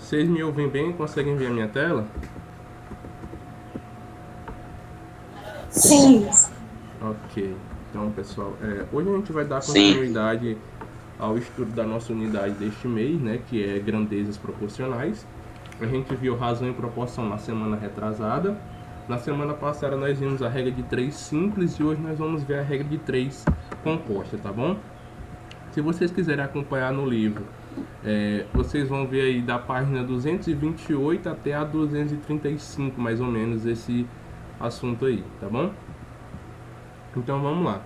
Vocês me ouvem bem? Conseguem ver a minha tela? Sim. Ok. Então, pessoal, hoje a gente vai dar Sim. continuidade ao estudo da nossa unidade deste mês, né, que é grandezas proporcionais. A gente viu razão e proporção na semana retrasada. Na semana passada nós vimos a regra de 3 simples e hoje nós vamos ver a regra de 3 composta, tá bom? Se vocês quiserem acompanhar no livro, vocês vão ver aí da página 228 até a 235, mais ou menos, esse assunto aí, tá bom? Então vamos lá.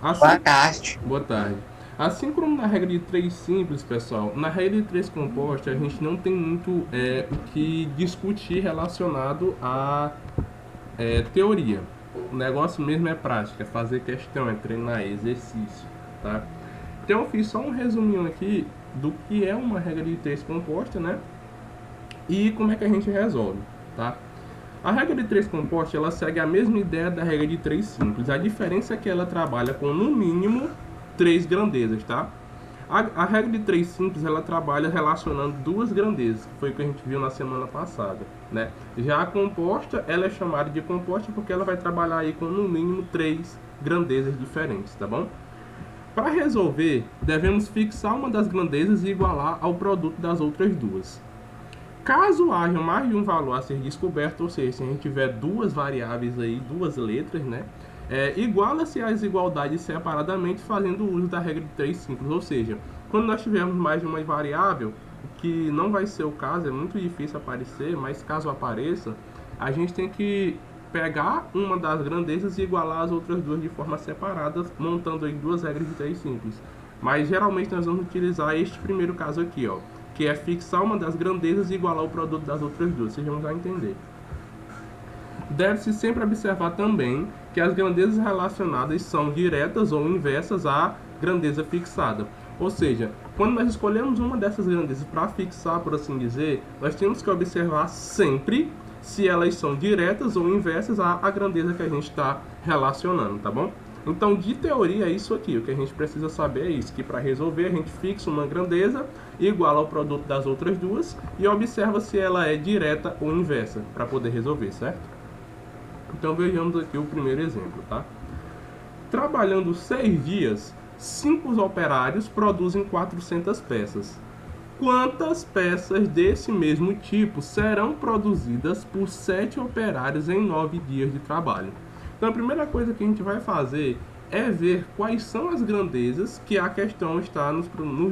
Boa tarde. Boa tarde. Assim como na regra de 3 simples, pessoal, na regra de 3 composta a gente não tem muito o que discutir relacionado à teoria. O negócio mesmo é prática, é fazer questão, é treinar, é exercício, tá? Então eu fiz só um resuminho aqui do que é uma regra de 3 composta, né? E como é que a gente resolve, tá? A regra de 3 composta, ela segue a mesma ideia da regra de 3 simples. A diferença é que ela trabalha com, no mínimo, 3 grandezas, tá? A regra de 3 simples, ela trabalha relacionando duas grandezas, que foi o que a gente viu na semana passada, né? Já a composta, ela é chamada de composta porque ela vai trabalhar aí com, no mínimo, 3 grandezas diferentes, tá bom? Para resolver, devemos fixar uma das grandezas e igualar ao produto das outras duas. Caso haja mais de um valor a ser descoberto, ou seja, se a gente tiver duas variáveis aí, duas letras, né? Iguala-se as desigualdades separadamente fazendo uso da regra de 3 simples. Ou seja, quando nós tivermos mais de uma variável, que não vai ser o caso, é muito difícil aparecer, mas caso apareça, a gente tem que pegar uma das grandezas e igualar as outras duas de forma separada, montando aí duas regras de 3 simples. Mas geralmente nós vamos utilizar este primeiro caso aqui, ó, que é fixar uma das grandezas e igualar o produto das outras duas. Vocês vão já entender. Deve-se sempre observar também que as grandezas relacionadas são diretas ou inversas à grandeza fixada. Ou seja, quando nós escolhemos uma dessas grandezas para fixar, por assim dizer, nós temos que observar sempre se elas são diretas ou inversas à grandeza que a gente está relacionando, tá bom? Então, de teoria, é isso aqui. O que a gente precisa saber é isso, que para resolver a gente fixa uma grandeza igual ao produto das outras duas e observa se ela é direta ou inversa para poder resolver, certo? Então, vejamos aqui o primeiro exemplo, tá? Trabalhando 6 dias, 5 operários produzem 400 peças. Quantas peças desse mesmo tipo serão produzidas por 7 operários em 9 dias de trabalho? Então a primeira coisa que a gente vai fazer é ver quais são as grandezas que a questão está nos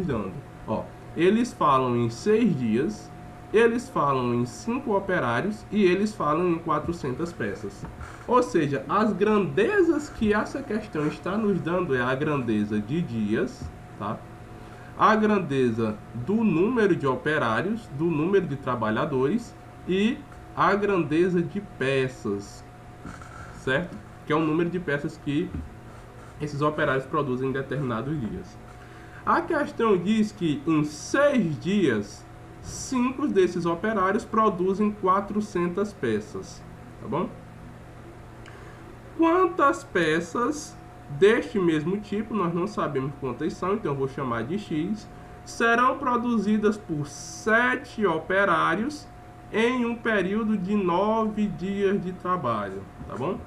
dando. Ó, eles falam em 6 dias, eles falam em 5 operários e eles falam em 400 peças. Ou seja, as grandezas que essa questão está nos dando é a grandeza de dias, tá? A grandeza do número de operários, do número de trabalhadores e a grandeza de peças, certo? Que é o número de peças que esses operários produzem em determinados dias. A questão diz que em 6 dias, 5 desses operários produzem 400 peças, tá bom? Quantas peças deste mesmo tipo, nós não sabemos quantas são, então eu vou chamar de X, serão produzidas por 7 operários em um período de 9 dias de trabalho, tá bom?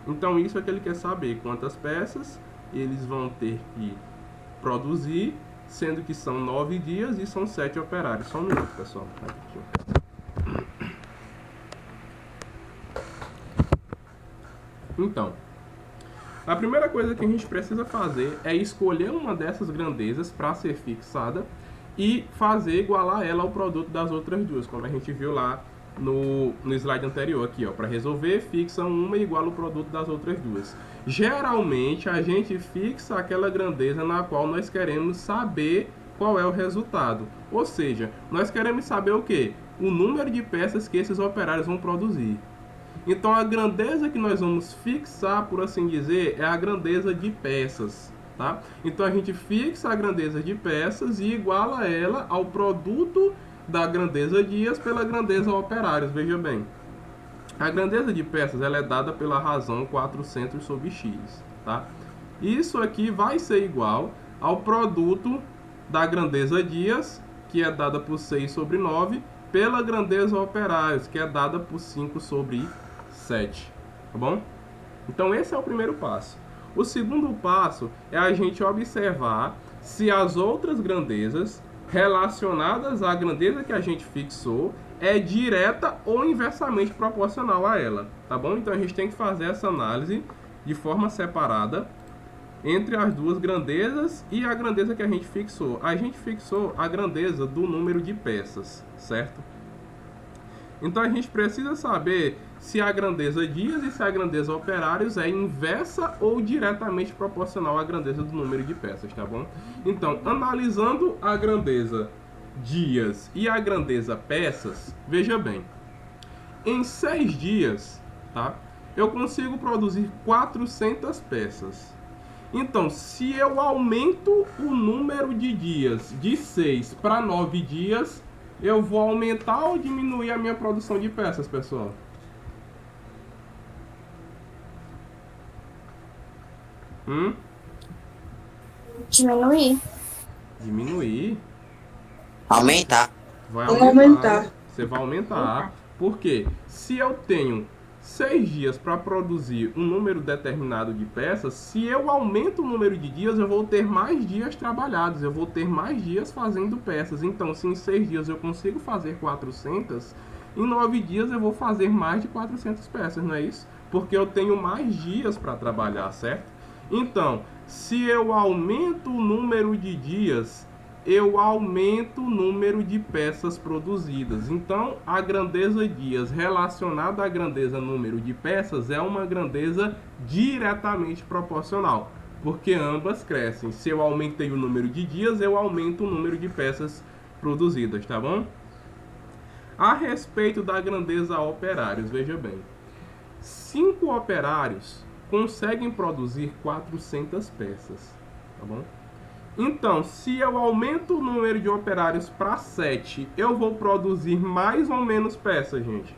Então isso é que ele quer saber, quantas peças eles vão ter que produzir, sendo que são 9 dias e são 7 operários. Só um minuto, pessoal. Então, a primeira coisa que a gente precisa fazer é escolher uma dessas grandezas para ser fixada e fazer igualar ela ao produto das outras duas, como a gente viu lá no slide anterior aqui, ó. Para resolver, fixa uma e iguala o produto das outras duas. Geralmente, a gente fixa aquela grandeza na qual nós queremos saber qual é o resultado. Ou seja, nós queremos saber o quê? O número de peças que esses operários vão produzir. Então a grandeza que nós vamos fixar, por assim dizer, é a grandeza de peças, tá? Então a gente fixa a grandeza de peças e iguala ela ao produto da grandeza dias pela grandeza operários. Veja bem, a grandeza de peças ela é dada pela razão 400 sobre x, tá? Isso aqui vai ser igual ao produto da grandeza dias, que é dada por 6 sobre 9, pela grandeza operários, que é dada por 5 sobre 7. Tá bom? Então esse é o primeiro passo. O segundo passo é a gente observar se as outras grandezas relacionadas à grandeza que a gente fixou é direta ou inversamente proporcional a ela, tá bom? Então a gente tem que fazer essa análise de forma separada entre as duas grandezas e a grandeza que a gente fixou. A gente fixou a grandeza do número de peças, certo? Então a gente precisa saber se a grandeza dias e se a grandeza operários é inversa ou diretamente proporcional à grandeza do número de peças, tá bom? Então, analisando a grandeza dias e a grandeza peças, veja bem, em 6 dias, tá? Eu consigo produzir 400 peças. Então, se eu aumento o número de dias de 6 para 9 dias, eu vou aumentar ou diminuir a minha produção de peças, pessoal? Diminuir. Diminuir? Aumentar. Vai Vamos aumentar. aumentar. Você vai aumentar. Por quê? Se eu tenho 6 dias para produzir um número determinado de peças, se eu aumento o número de dias, eu vou ter mais dias trabalhados, eu vou ter mais dias fazendo peças. Então, se em 6 dias eu consigo fazer 400, em 9 dias eu vou fazer mais de 400 peças, não é isso? Porque eu tenho mais dias para trabalhar, certo? Então, se eu aumento o número de dias, eu aumento o número de peças produzidas. Então, a grandeza dias relacionada à grandeza número de peças é uma grandeza diretamente proporcional, porque ambas crescem. Se eu aumentei o número de dias, eu aumento o número de peças produzidas, tá bom? A respeito da grandeza operários, veja bem. 5 operários conseguem produzir 400 peças, tá bom? Então, se eu aumento o número de operários para 7, eu vou produzir mais ou menos peças, gente?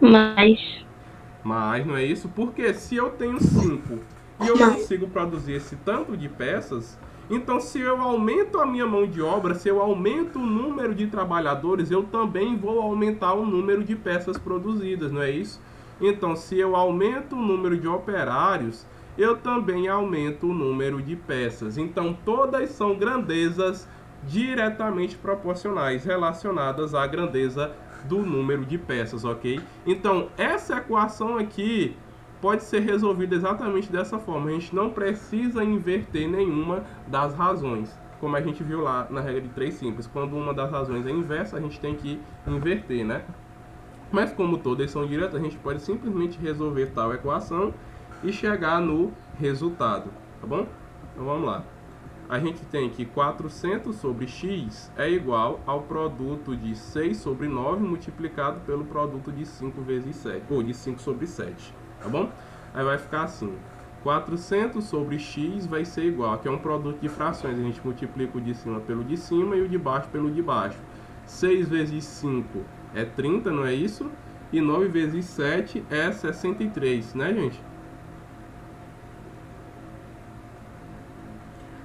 Mais, não é isso? Porque se eu tenho 5 e eu consigo produzir esse tanto de peças, então se eu aumento a minha mão de obra, se eu aumento o número de trabalhadores, eu também vou aumentar o número de peças produzidas, não é isso? Então, se eu aumento o número de operários, eu também aumento o número de peças. Então, todas são grandezas diretamente proporcionais, relacionadas à grandeza do número de peças, ok? Então, essa equação aqui pode ser resolvida exatamente dessa forma. A gente não precisa inverter nenhuma das razões, como a gente viu lá na regra de 3 simples. Quando uma das razões é inversa, a gente tem que inverter, né? Mas como todas são diretas, a gente pode simplesmente resolver tal equação e chegar no resultado, tá bom? Então vamos lá. A gente tem que 400 sobre x é igual ao produto de 6 sobre 9 multiplicado pelo produto de 5 vezes 7, ou de 5 sobre 7, tá bom? Aí vai ficar assim, 400 sobre x vai ser igual, que é um produto de frações, a gente multiplica o de cima pelo de cima e o de baixo pelo de baixo. 6 vezes 5 é 30, não é isso? E 9 vezes 7 é 63, né, gente?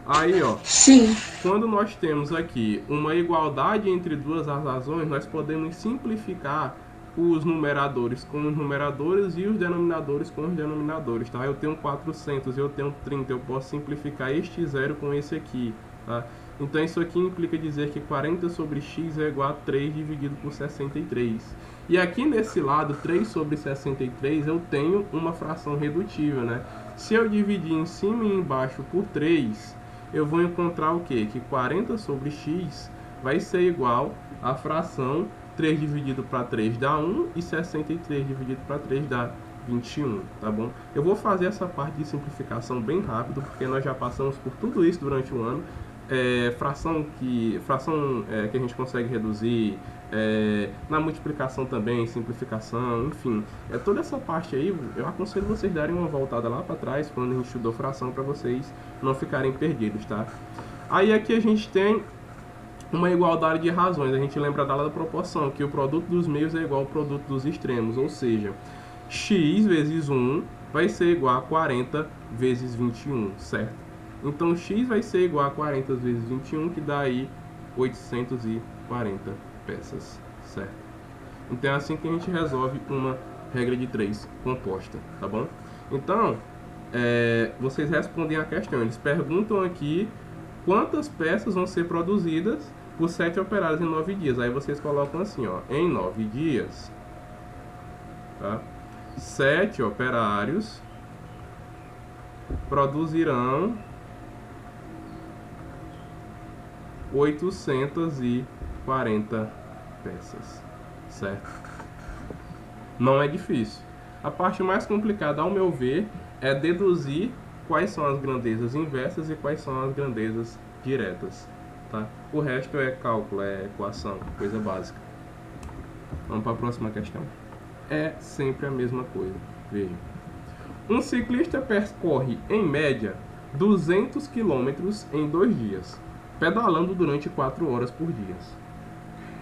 Aí, ó, Sim. quando nós temos aqui uma igualdade entre duas razões, nós podemos simplificar os numeradores com os numeradores e os denominadores com os denominadores, tá? Eu tenho 400 e eu tenho 30, eu posso simplificar este zero com esse aqui, tá? Então isso aqui implica dizer que 40 sobre x é igual a 3 dividido por 63. E aqui nesse lado, 3 sobre 63, eu tenho uma fração redutível, né? Se eu dividir em cima e embaixo por 3, eu vou encontrar o quê? Que 40 sobre x vai ser igual à fração 3 dividido para 3 dá 1 e 63 dividido para 3 dá 21, tá bom? Eu vou fazer essa parte de simplificação bem rápido, porque nós já passamos por tudo isso durante o ano. Fração que a gente consegue reduzir, na multiplicação também, simplificação, enfim. Toda essa parte aí, eu aconselho vocês darem uma voltada lá para trás, quando a gente estudou fração, para vocês não ficarem perdidos, tá? Aí aqui a gente tem uma igualdade de razões, a gente lembra da proporção, que o produto dos meios é igual ao produto dos extremos, ou seja, x vezes 1 vai ser igual a 40 vezes 21, certo? Então, x vai ser igual a 40 vezes 21, que dá aí 840 peças, certo? Então é assim que a gente resolve uma regra de 3 composta, tá bom? Então, vocês respondem a questão. Eles perguntam aqui quantas peças vão ser produzidas por 7 operários em 9 dias. Aí vocês colocam assim, ó, em 9 dias, tá? 7 operários produzirão 840 peças, certo? Não é difícil. A parte mais complicada, ao meu ver, é deduzir quais são as grandezas inversas e quais são as grandezas diretas, tá? O resto é cálculo, é equação, coisa básica. Vamos para a próxima questão. É sempre a mesma coisa. Veja. Um ciclista percorre, em média, 200 km em 2 dias, pedalando durante 4 horas por dia.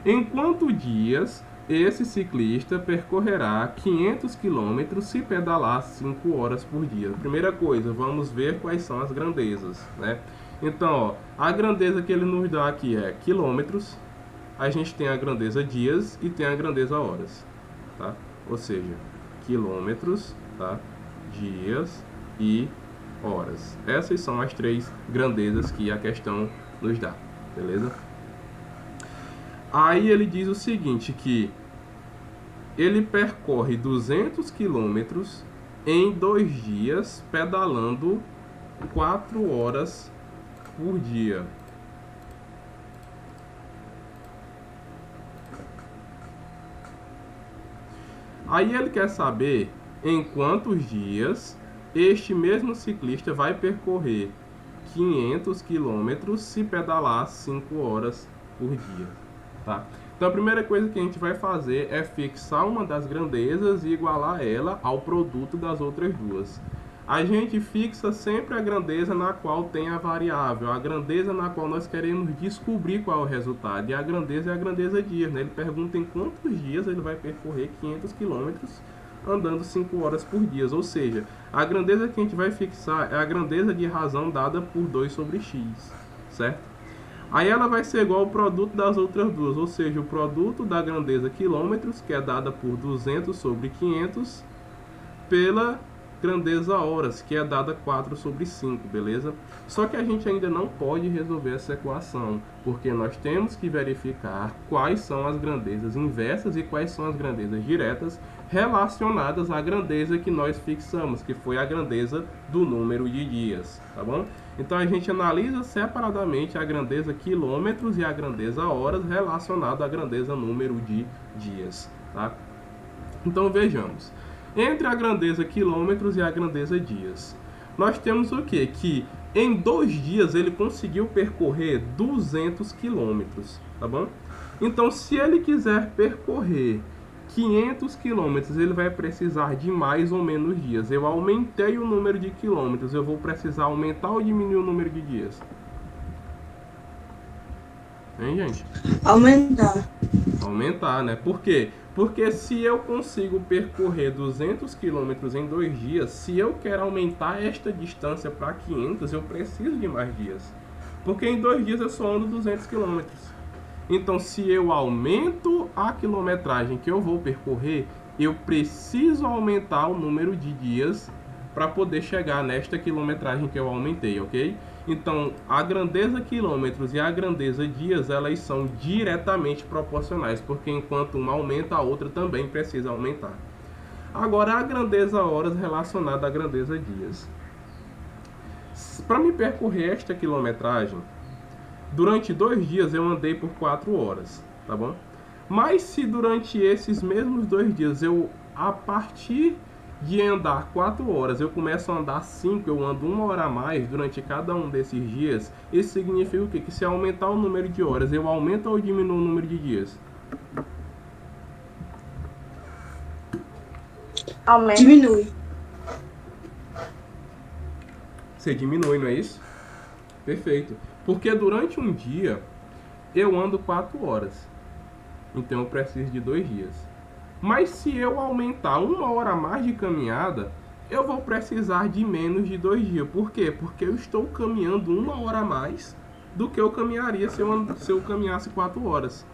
Em quantos dias esse ciclista percorrerá 500 km se pedalar 5 horas por dia? Primeira coisa, vamos ver quais são as grandezas, né? Então, ó, a grandeza que ele nos dá aqui é quilômetros, a gente tem a grandeza dias e tem a grandeza horas, tá? Ou seja, quilômetros, tá? Dias e horas. Essas são as 3 grandezas que a questão nos dá, beleza? Aí ele diz o seguinte, que ele percorre 200 quilômetros em 2 dias, pedalando 4 horas por dia. Aí ele quer saber em quantos dias este mesmo ciclista vai percorrer 500 quilômetros se pedalar 5 horas por dia, tá? Então a primeira coisa que a gente vai fazer é fixar uma das grandezas e igualar ela ao produto das outras duas. A gente fixa sempre a grandeza na qual tem a variável, a grandeza na qual nós queremos descobrir qual é o resultado. E a grandeza é a grandeza dias, né? Ele pergunta em quantos dias ele vai percorrer 500 quilômetros andando 5 horas por dia. Ou seja, a grandeza que a gente vai fixar é a grandeza de razão dada por 2 sobre x, certo? Aí ela vai ser igual ao produto das outras duas, ou seja, o produto da grandeza quilômetros, que é dada por 200 sobre 500, pela grandeza horas, que é dada 4 sobre 5, beleza? Só que a gente ainda não pode resolver essa equação, porque nós temos que verificar quais são as grandezas inversas e quais são as grandezas diretas relacionadas à grandeza que nós fixamos, que foi a grandeza do número de dias, tá bom? Então a gente analisa separadamente a grandeza quilômetros e a grandeza horas relacionada à grandeza número de dias, tá? Então vejamos. Entre a grandeza quilômetros e a grandeza dias, nós temos o quê? Que em 2 dias ele conseguiu percorrer 200 quilômetros, tá bom? Então, se ele quiser percorrer 500 quilômetros, ele vai precisar de mais ou menos dias. Eu aumentei o número de quilômetros, eu vou precisar aumentar ou diminuir o número de dias? Hein, gente? Aumentar. Aumentar, né? Por quê? Porque se eu consigo percorrer 200 km em 2 dias, se eu quero aumentar esta distância para 500, eu preciso de mais dias. Porque em 2 dias eu só ando 200 km. Então, se eu aumento a quilometragem que eu vou percorrer, eu preciso aumentar o número de dias para poder chegar nesta quilometragem que eu aumentei, ok? Então, a grandeza quilômetros e a grandeza dias, elas são diretamente proporcionais, porque enquanto uma aumenta, a outra também precisa aumentar. Agora, a grandeza horas relacionada à grandeza dias. Para me percorrer esta quilometragem, durante 2 dias eu andei por 4 horas, tá bom? Mas se durante esses mesmos 2 dias eu, a partir de andar 4 horas, eu começo a andar 5, eu ando 1 hora a mais durante cada um desses dias, isso significa o quê? Que se aumentar o número de horas, eu aumento ou diminuo o número de dias? Aumenta. Diminui. Você diminui, não é isso? Perfeito. Porque durante um dia, eu ando 4 horas. Então eu preciso de 2 dias. Mas se eu aumentar 1 hora a mais de caminhada, eu vou precisar de menos de 2 dias. Por quê? Porque eu estou caminhando 1 hora a mais do que eu caminharia se eu caminhasse 4 horas.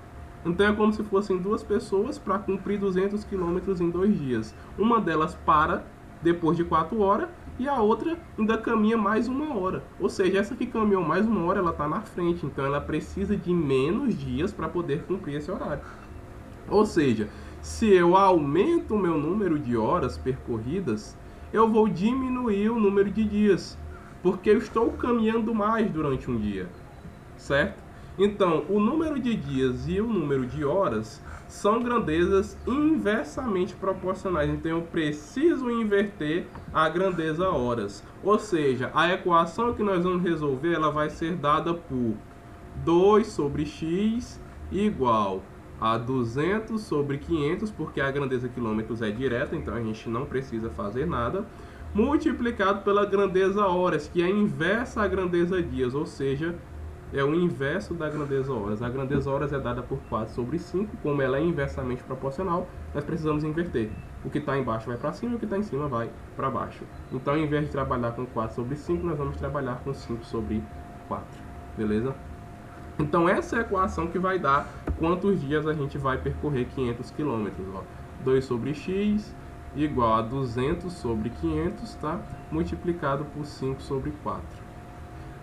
Então é como se fossem duas pessoas para cumprir 200 quilômetros em 2 dias. Uma delas para depois de 4 horas e a outra ainda caminha mais 1 hora. Ou seja, essa que caminhou mais 1 hora, ela está na frente. Então ela precisa de menos dias para poder cumprir esse horário. Ou seja, se eu aumento o meu número de horas percorridas, eu vou diminuir o número de dias, porque eu estou caminhando mais durante um dia, certo? Então, o número de dias e o número de horas são grandezas inversamente proporcionais. Então, eu preciso inverter a grandeza horas. Ou seja, a equação que nós vamos resolver, ela vai ser dada por 2 sobre x igual a 200 sobre 500, porque a grandeza quilômetros é direta, então a gente não precisa fazer nada, multiplicado pela grandeza horas, que é inversa à grandeza dias, ou seja, é o inverso da grandeza horas. A grandeza horas é dada por 4 sobre 5, como ela é inversamente proporcional, nós precisamos inverter. O que está embaixo vai para cima e o que está em cima vai para baixo. Então, ao invés de trabalhar com 4 sobre 5, nós vamos trabalhar com 5 sobre 4, beleza? Então essa é a equação que vai dar quantos dias a gente vai percorrer 500 km. 2 sobre x igual a 200 sobre 500, tá? Multiplicado por 5 sobre 4.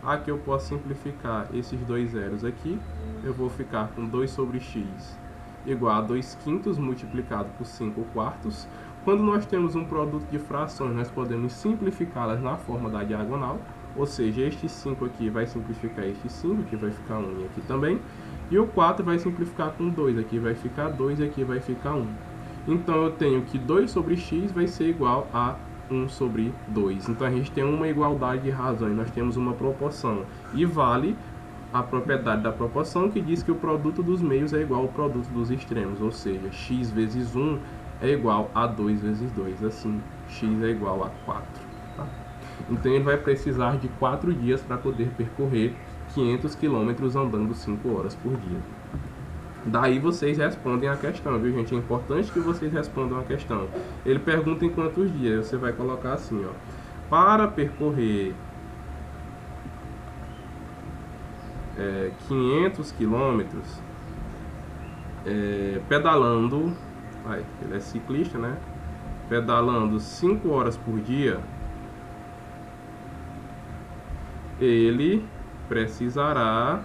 Aqui eu posso simplificar esses dois zeros aqui. Eu vou ficar com 2 sobre x igual a 2 quintos multiplicado por 5 quartos. Quando nós temos um produto de frações, nós podemos simplificá-las na forma da diagonal. Ou seja, este 5 aqui vai simplificar este 5, que vai ficar 1 e aqui também. E o 4 vai simplificar com 2, aqui vai ficar 2 e aqui vai ficar 1. Então eu tenho que 2 sobre x vai ser igual a 1 sobre 2. Então a gente tem uma igualdade de razões, nós temos uma proporção. E vale a propriedade da proporção que diz que o produto dos meios é igual ao produto dos extremos. Ou seja, x vezes 1 é igual a 2 vezes 2. Assim, x é igual a 4. Tá? Então ele vai precisar de 4 dias para poder percorrer 500 km andando 5 horas por dia. Daí vocês respondem a questão, viu, gente? É importante que vocês respondam a questão. Ele pergunta em quantos dias. Você vai colocar assim, ó. Para percorrer 500 km pedalando, ele é ciclista, né? Pedalando 5 horas por dia, ele precisará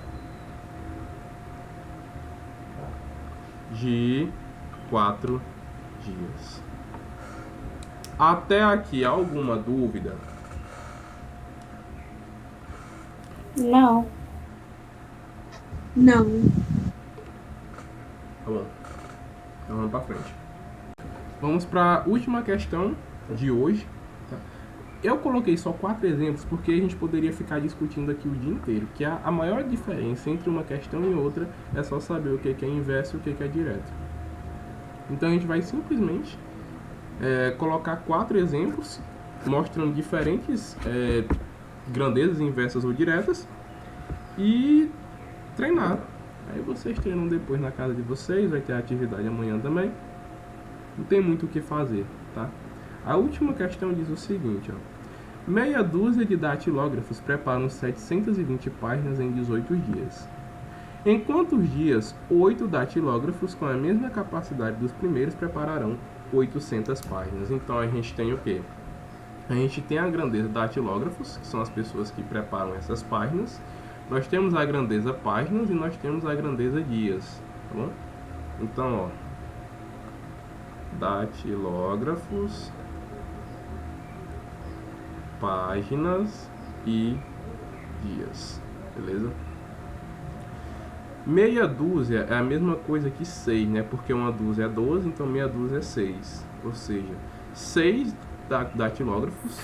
de 4 dias. Até aqui, alguma dúvida? Não. Não. Tá bom. Então vamos para frente. Vamos para a última questão de hoje. Tá? Eu coloquei só 4 exemplos porque a gente poderia ficar discutindo aqui o dia inteiro. Que a maior diferença entre uma questão e outra é só saber o que é inverso e o que é direto. Então a gente vai simplesmente colocar 4 exemplos mostrando diferentes grandezas inversas ou diretas e treinar. Aí vocês treinam depois na casa de vocês, vai ter atividade amanhã também. Não tem muito o que fazer, tá? A última questão diz o seguinte, ó. Meia dúzia de datilógrafos preparam 720 páginas em 18 dias. Em quantos dias 8 datilógrafos com a mesma capacidade dos primeiros prepararão 800 páginas? Então a gente tem o quê? A gente tem a grandeza datilógrafos, que são as pessoas que preparam essas páginas. Nós temos a grandeza páginas e nós temos a grandeza dias, tá bom? Então, ó, datilógrafos, páginas e dias, beleza? Meia dúzia é a mesma coisa que 6, né? Porque uma dúzia é 12, então meia dúzia é 6. Ou seja, 6 datilógrafos,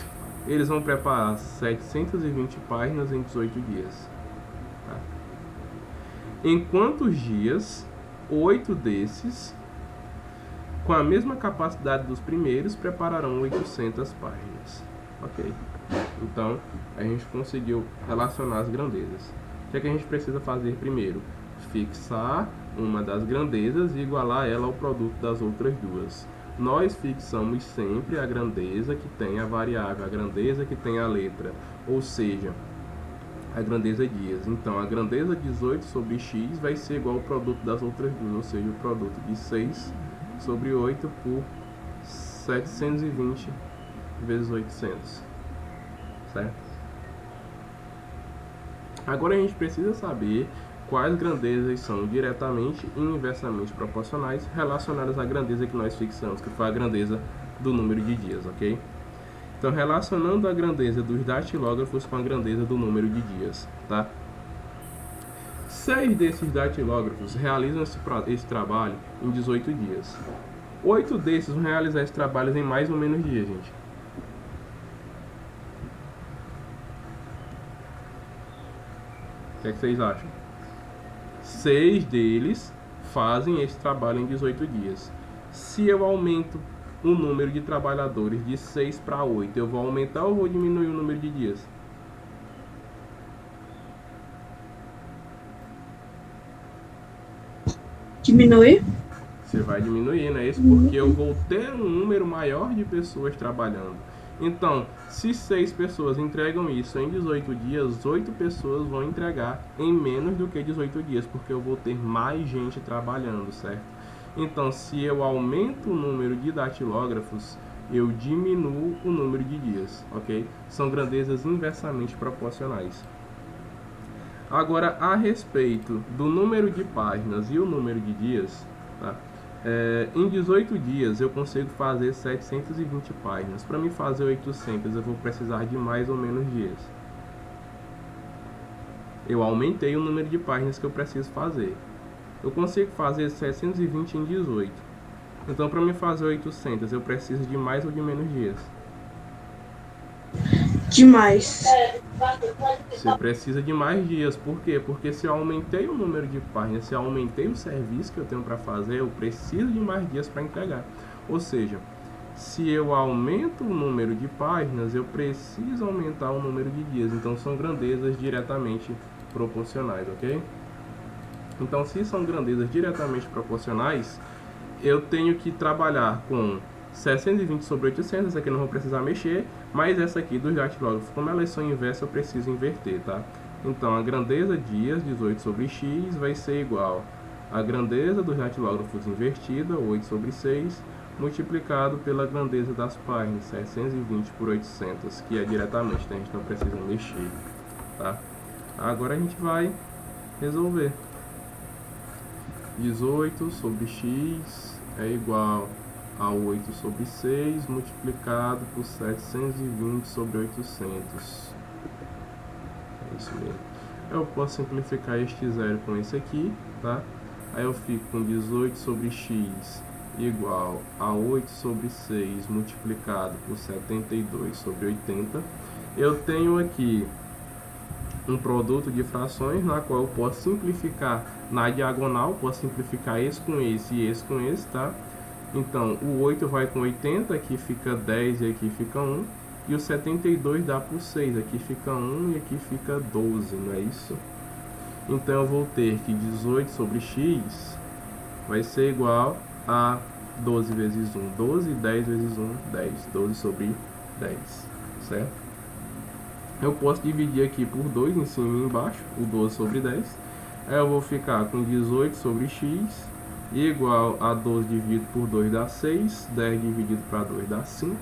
eles vão preparar 720 páginas em 18 dias. Tá? Em quantos dias 8 desses, com a mesma capacidade dos primeiros, prepararão 800 páginas? Ok. Então, a gente conseguiu relacionar as grandezas. O que é que a gente precisa fazer primeiro? Fixar uma das grandezas e igualar ela ao produto das outras duas. Nós fixamos sempre a grandeza que tem a variável, a grandeza que tem a letra. Ou seja, a grandeza dias. Então, a grandeza 18 sobre x vai ser igual ao produto das outras duas, ou seja, o produto de 6 sobre 8 por 720 vezes 800, certo? Agora a gente precisa saber quais grandezas são diretamente e inversamente proporcionais relacionadas à grandeza que nós fixamos, que foi a grandeza do número de dias, ok? Então, relacionando a grandeza dos datilógrafos com a grandeza do número de dias, tá? 6 desses datilógrafos realizam esse trabalho em 18 dias. 8 desses vão realizar esse trabalho em mais ou menos dias, gente. O que é que vocês acham? 6 deles fazem esse trabalho em 18 dias. Se eu aumento o número de trabalhadores de 6 para 8, eu vou aumentar ou vou diminuir o número de dias? Diminuir? Você vai diminuir, não é isso? Porque eu vou ter um número maior de pessoas trabalhando. Então, se 6 pessoas entregam isso em 18 dias, 8 pessoas vão entregar em menos do que 18 dias, porque eu vou ter mais gente trabalhando, certo? Então, se eu aumento o número de datilógrafos, eu diminuo o número de dias, ok? São grandezas inversamente proporcionais. Agora, a respeito do número de páginas e o número de dias, tá? Em 18 dias eu consigo fazer 720 páginas. Para mim fazer 800 eu vou precisar de mais ou menos dias. Eu aumentei o número de páginas que eu preciso fazer. Eu consigo fazer 720 em 18. Então, para mim fazer 800 eu preciso de mais ou de menos dias? Demais. Você precisa de mais dias. Por quê? Porque se eu aumentei o número de páginas, se eu aumentei o serviço que eu tenho para fazer, eu preciso de mais dias para entregar. Ou seja, se eu aumento o número de páginas, eu preciso aumentar o número de dias. Então, são grandezas diretamente proporcionais, ok? Então, se são grandezas diretamente proporcionais, eu tenho que trabalhar com 720 sobre 800, essa aqui eu não vou precisar mexer, mas essa aqui dos datilógrafos, como elas são inversas, eu preciso inverter, tá? Então, a grandeza dias, 18 sobre x, vai ser igual a grandeza dos datilógrafos invertida, 8 sobre 6, multiplicado pela grandeza das páginas, 720 por 800, que é diretamente, então a gente não precisa mexer, tá? Agora a gente vai resolver. 18 sobre x é igual a 8 sobre 6 multiplicado por 720 sobre 800. É isso mesmo. Eu posso simplificar este zero com esse aqui, tá? Aí eu fico com 18 sobre x igual a 8 sobre 6 multiplicado por 72 sobre 80. Eu tenho aqui um produto de frações na qual eu posso simplificar na diagonal, posso simplificar esse com esse e esse com esse, tá? Então, o 8 vai com 80, aqui fica 10 e aqui fica 1. E o 72 dá por 6, aqui fica 1 e aqui fica 12, não é isso? Então, eu vou ter que 18 sobre x vai ser igual a 12 vezes 1, 12, 10 vezes 1, 10, 12 sobre 10, certo? Eu posso dividir aqui por 2 em cima e embaixo, o 12 sobre 10. Aí eu vou ficar com 18 sobre x igual a 12 dividido por 2 dá 6, 10 dividido para 2 dá 5.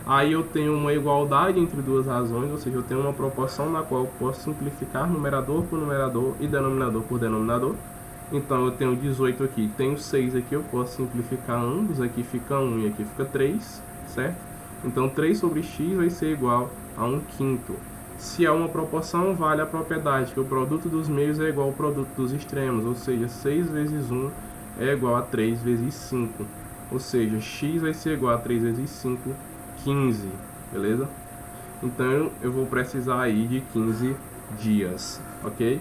Aí eu tenho uma igualdade entre duas razões, ou seja, eu tenho uma proporção na qual eu posso simplificar numerador por numerador e denominador por denominador. Então eu tenho 18 aqui, tenho 6 aqui, eu posso simplificar ambos, aqui fica 1 e aqui fica 3, certo? Então 3 sobre x vai ser igual a 1/5. Se é uma proporção, vale a propriedade que o produto dos meios é igual ao produto dos extremos, ou seja, 6 vezes 1 é igual a 3 vezes 5. Ou seja, x vai ser igual a 3 vezes 5, 15, beleza? Então eu vou precisar aí de 15 dias, ok?